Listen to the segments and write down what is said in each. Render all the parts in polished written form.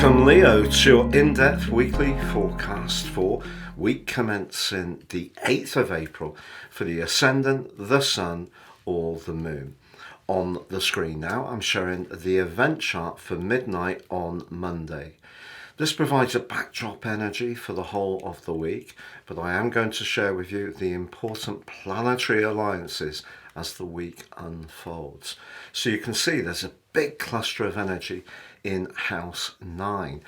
Welcome, Leo, to your in-depth weekly forecast for week commencing the 8th of April for the Ascendant, the Sun, or the Moon. On the screen now, I'm showing the event chart for midnight on Monday. This provides a backdrop energy for the whole of the week, but I am going to share with you the important planetary alliances as the week unfolds. So you can see there's a big cluster of energy in house 9.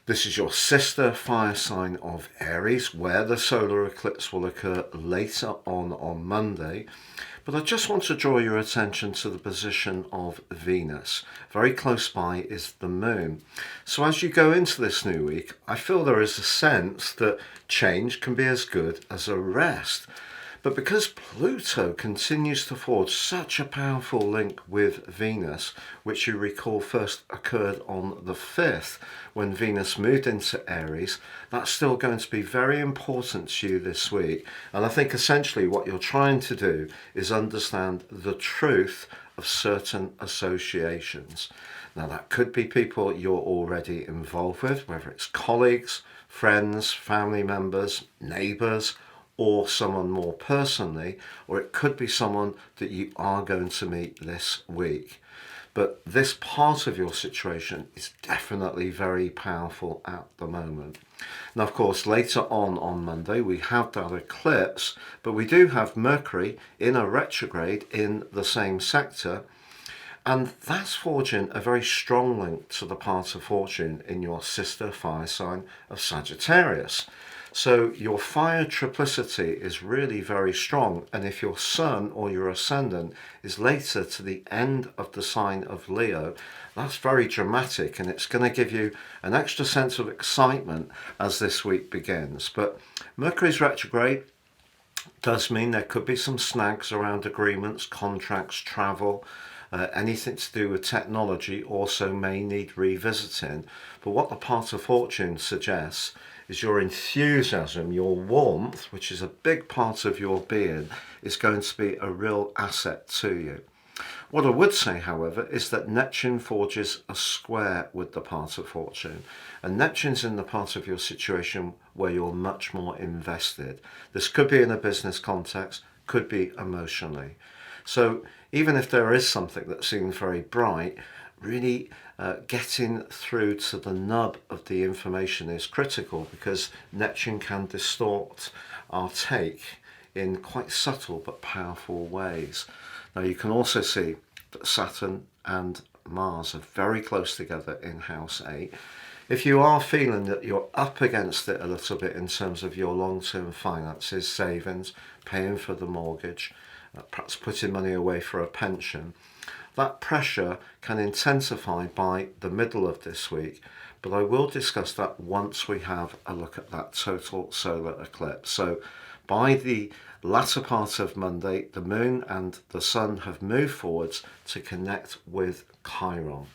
This is your sister fire sign of Aries, where the solar eclipse will occur later on Monday. But I just want to draw your attention to the position of Venus. Very close by is the Moon. So as you go into this new week, I feel there is a sense that change can be as good as a rest. But because Pluto continues to forge such a powerful link with Venus, which you recall first occurred on the 5th when Venus moved into Aries, that's still going to be very important to you this week. And I think essentially what you're trying to do is understand the truth of certain associations. Now that could be people you're already involved with, whether it's colleagues, friends, family members, neighbours, or someone more personally, or it could be someone that you are going to meet this week. But this part of your situation is definitely very powerful at the moment. Now, of course, later on Monday, we have that eclipse, but we do have Mercury in a retrograde in the same sector, and that's forging a very strong link to the part of fortune in your sister fire sign of Sagittarius. So your fire triplicity is really very strong, and if your sun or your ascendant is later to the end of the sign of Leo, that's very dramatic, and it's going to give you an extra sense of excitement as this week begins. But Mercury's retrograde does mean there could be some snags around agreements, contracts, travel. Anything to do with technology also may need revisiting. But what the part of fortune suggests is your enthusiasm, your warmth, which is a big part of your being, is going to be a real asset to you. What I would say, however, is that Neptune forges a square with the part of fortune, and Neptune's in the part of your situation where you're much more invested. This could be in a business context, could be emotionally. So even if there is something that seems very bright, really getting through to the nub of the information is critical, because Neptune can distort our take in quite subtle but powerful ways. Now you can also see that Saturn and Mars are very close together in house 8. If you are feeling that you're up against it a little bit in terms of your long-term finances, savings, paying for the mortgage, perhaps putting money away for a pension, that pressure can intensify by the middle of this week, but I will discuss that once we have a look at that total solar eclipse. So by the latter part of Monday, the Moon and the Sun have moved forwards to connect with Chiron.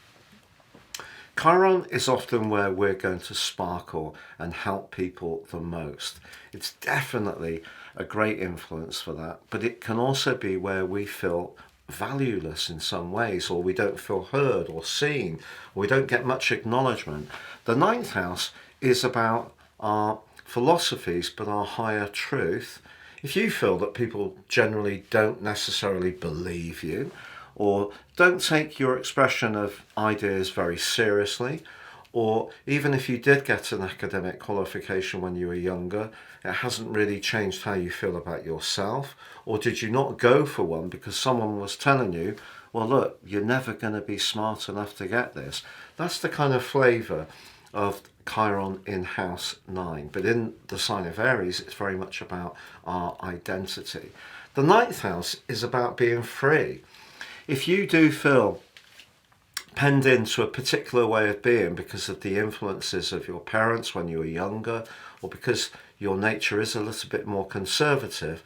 Chiron is often where we're going to sparkle and help people the most. It's definitely a great influence for that, but it can also be where we feel valueless in some ways, or we don't feel heard or seen, or we don't get much acknowledgement. The 9th house is about our philosophies, but our higher truth. If you feel that people generally don't necessarily believe you, or don't take your expression of ideas very seriously, or even if you did get an academic qualification when you were younger, it hasn't really changed how you feel about yourself, or did you not go for one because someone was telling you, well look, you're never going to be smart enough to get this. That's the kind of flavour of Chiron in house 9, but in the sign of Aries it's very much about our identity. The 9th house is about being free. If you do feel penned into a particular way of being because of the influences of your parents when you were younger, or because your nature is a little bit more conservative,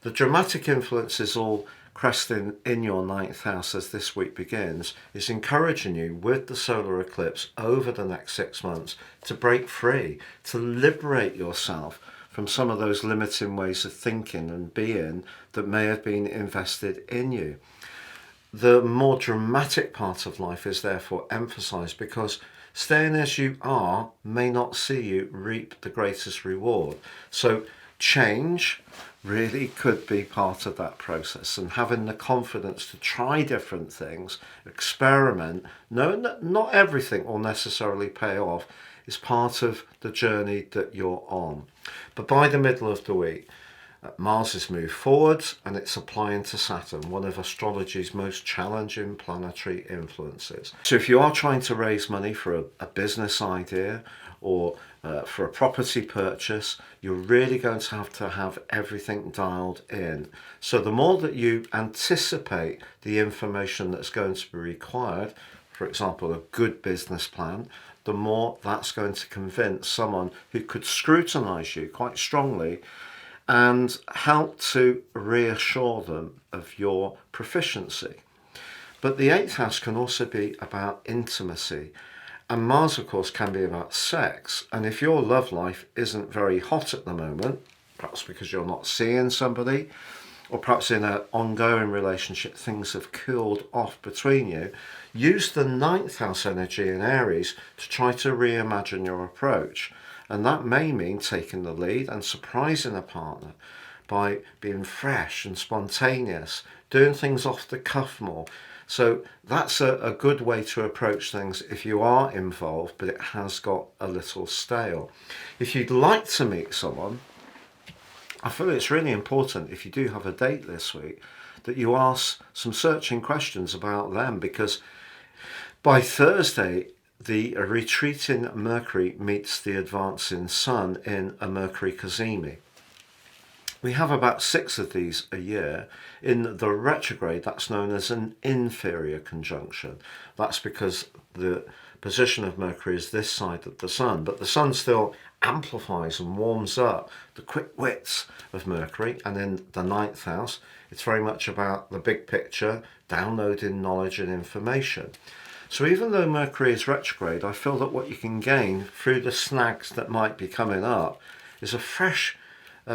the dramatic influences all cresting in your 9th house as this week begins is encouraging you with the solar eclipse over the next 6 months to break free, to liberate yourself from some of those limiting ways of thinking and being that may have been invested in you. The more dramatic part of life is therefore emphasized because staying as you are may not see you reap the greatest reward. So change really could be part of that process, and having the confidence to try different things, experiment, knowing that not everything will necessarily pay off, is part of the journey that you're on. But by the middle of the week, Mars has moved forwards and it's applying to Saturn, one of astrology's most challenging planetary influences. So if you are trying to raise money for a business idea or for a property purchase, you're really going to have everything dialed in. So the more that you anticipate the information that's going to be required, for example, a good business plan, the more that's going to convince someone who could scrutinize you quite strongly and help to reassure them of your proficiency. But the eighth house can also be about intimacy. And Mars, of course, can be about sex. And if your love life isn't very hot at the moment, perhaps because you're not seeing somebody, or perhaps in an ongoing relationship, things have cooled off between you, use the ninth house energy in Aries to try to reimagine your approach. And that may mean taking the lead and surprising a partner by being fresh and spontaneous, doing things off the cuff more. So that's a good way to approach things if you are involved, but it has got a little stale. If you'd like to meet someone, I feel it's really important, if you do have a date this week, that you ask some searching questions about them, because by Thursday, the retreating Mercury meets the advancing Sun in a Mercury cazimi. We have about 6 of these a year. In the retrograde, that's known as an inferior conjunction. That's because the position of Mercury is this side of the Sun, but the Sun still amplifies and warms up the quick wits of Mercury. And in the ninth house, it's very much about the big picture, downloading knowledge and information. So even though Mercury is retrograde, I feel that what you can gain through the snags that might be coming up is a fresh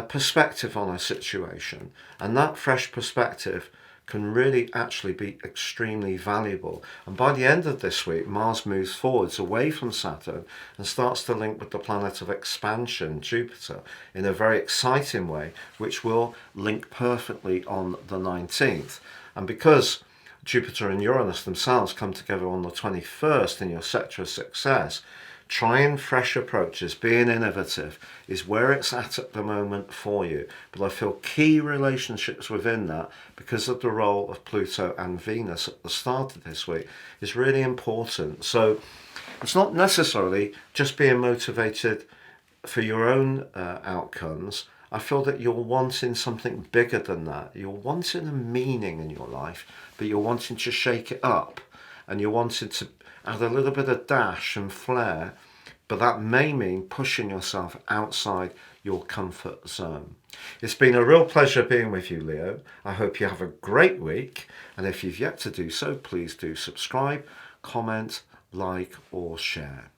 perspective on a situation. And that fresh perspective can really actually be extremely valuable. And by the end of this week, Mars moves forwards away from Saturn and starts to link with the planet of expansion, Jupiter, in a very exciting way, which will link perfectly on the 19th. And because Jupiter and Uranus themselves come together on the 21st in your sector of success, trying fresh approaches, being innovative, is where it's at the moment for you. But I feel key relationships within that, because of the role of Pluto and Venus at the start of this week, is really important. So it's not necessarily just being motivated for your own outcomes. I feel that you're wanting something bigger than that. You're wanting a meaning in your life, but you're wanting to shake it up, and you're wanting to add a little bit of dash and flair, but that may mean pushing yourself outside your comfort zone. It's been a real pleasure being with you, Leo. I hope you have a great week, and if you've yet to do so, please do subscribe, comment, like, or share.